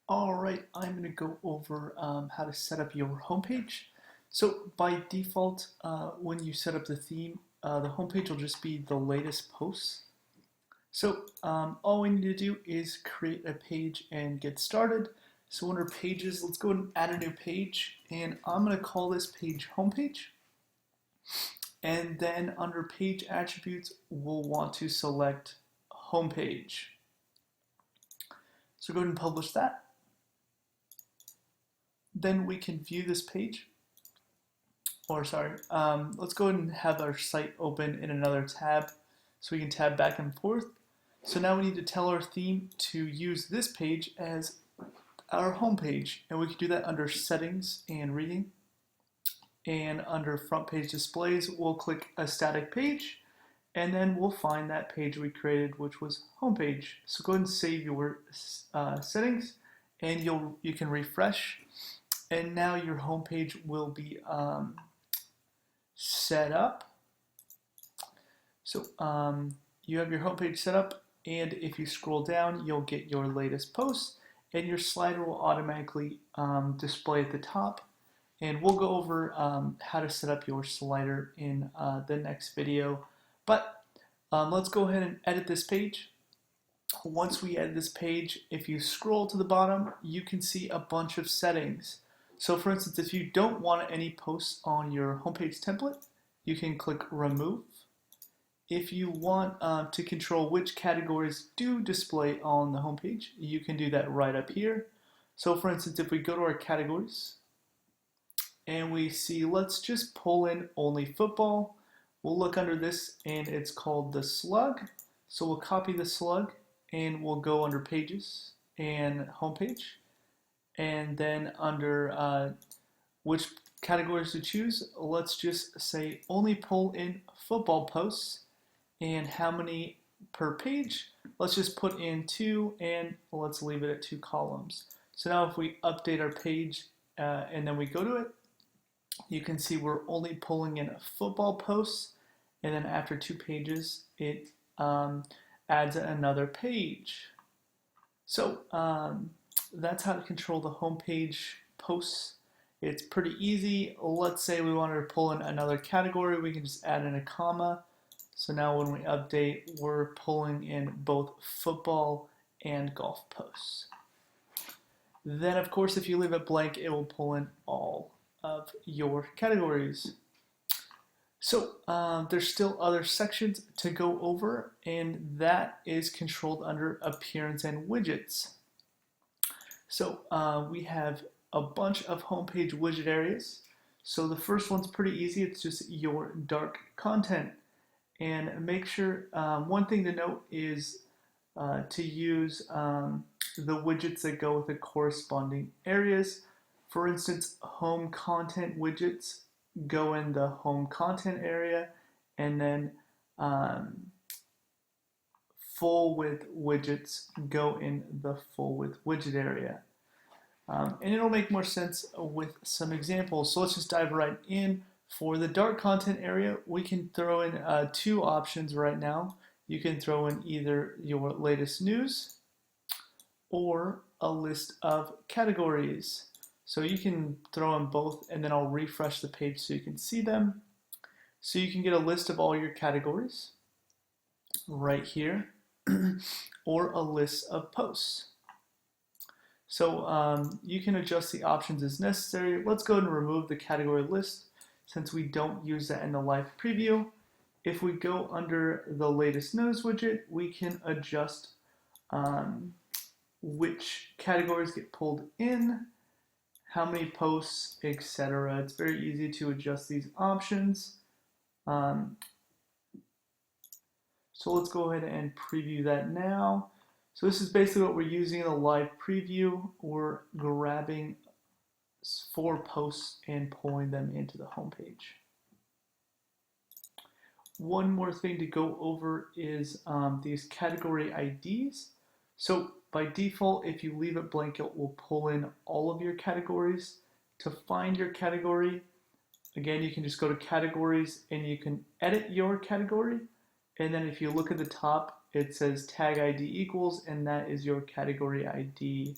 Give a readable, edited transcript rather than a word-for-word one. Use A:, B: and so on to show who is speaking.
A: All right, I'm going to go over how to set up your homepage. So by default, when you set up the theme, the homepage will just be the latest posts. So all we need to do is create a page and get started. So under pages, let's go and add a new page, and I'm going to call this page homepage. And then under page attributes, we'll want to select homepage. So go ahead and publish that. Then we can view this page. Let's go ahead and have our site open in another tab so we can tab back and forth. So now we need to tell our theme to use this page as our home page, and we can do that under settings and reading. And under front page displays, we'll click a static page, and then we'll find that page we created, which was homepage. So go ahead and save your settings, and you can refresh, and now your homepage will be set up. So you have your homepage set up, and if you scroll down, you'll get your latest posts, and your slider will automatically display at the top. And we'll go over how to set up your slider in the next video. But let's go ahead and edit this page. Once we edit this page, if you scroll to the bottom, you can see a bunch of settings. So for instance, if you don't want any posts on your homepage template, you can click remove. If you want to control which categories do display on the homepage, you can do that right up here. So for instance, if we go to our categories and we see, let's just pull in only football, we'll look under this and it's called the slug. So we'll copy the slug and we'll go under pages and homepage. And then under which categories to choose, let's just say only pull in football posts, and how many per page, let's just put in 2, and let's leave it at 2 columns. So now if we update our page and then we go to it, you can see we're only pulling in football posts, and then after 2 pages it adds another page. So that's how to control the homepage posts. It's pretty easy. Let's say we wanted to pull in another category, we can just add in a comma. So now when we update, we're pulling in both football and golf posts. Then of course, if you leave it blank, it will pull in all of your categories. So there's still other sections to go over, and that is controlled under appearance and widgets. So we have a bunch of homepage widget areas. So the first one's pretty easy. It's just your dark content. And make sure, one thing to note is to use the widgets that go with the corresponding areas. For instance, home content widgets go in the home content area, and then full width widgets go in the full width widget area. And it'll make more sense with some examples. So let's just dive right in. For the dark content area, we can throw in 2 options right now. You can throw in either your latest news or a list of categories. So you can throw in both, and then I'll refresh the page so you can see them. So you can get a list of all your categories right here, or a list of posts. So you can adjust the options as necessary. Let's go ahead and remove the category list since we don't use that in the live preview. If we go under the latest news widget, we can adjust which categories get pulled in, how many posts, etc. It's very easy to adjust these options. So let's go ahead and preview that now. So this is basically what we're using in the live preview. We're grabbing 4 posts and pulling them into the homepage. One more thing to go over is these category IDs. So by default, if you leave it blank, it will pull in all of your categories. To find your category, again, you can just go to categories and you can edit your category. And then if you look at the top, it says tag ID equals, and that is your category ID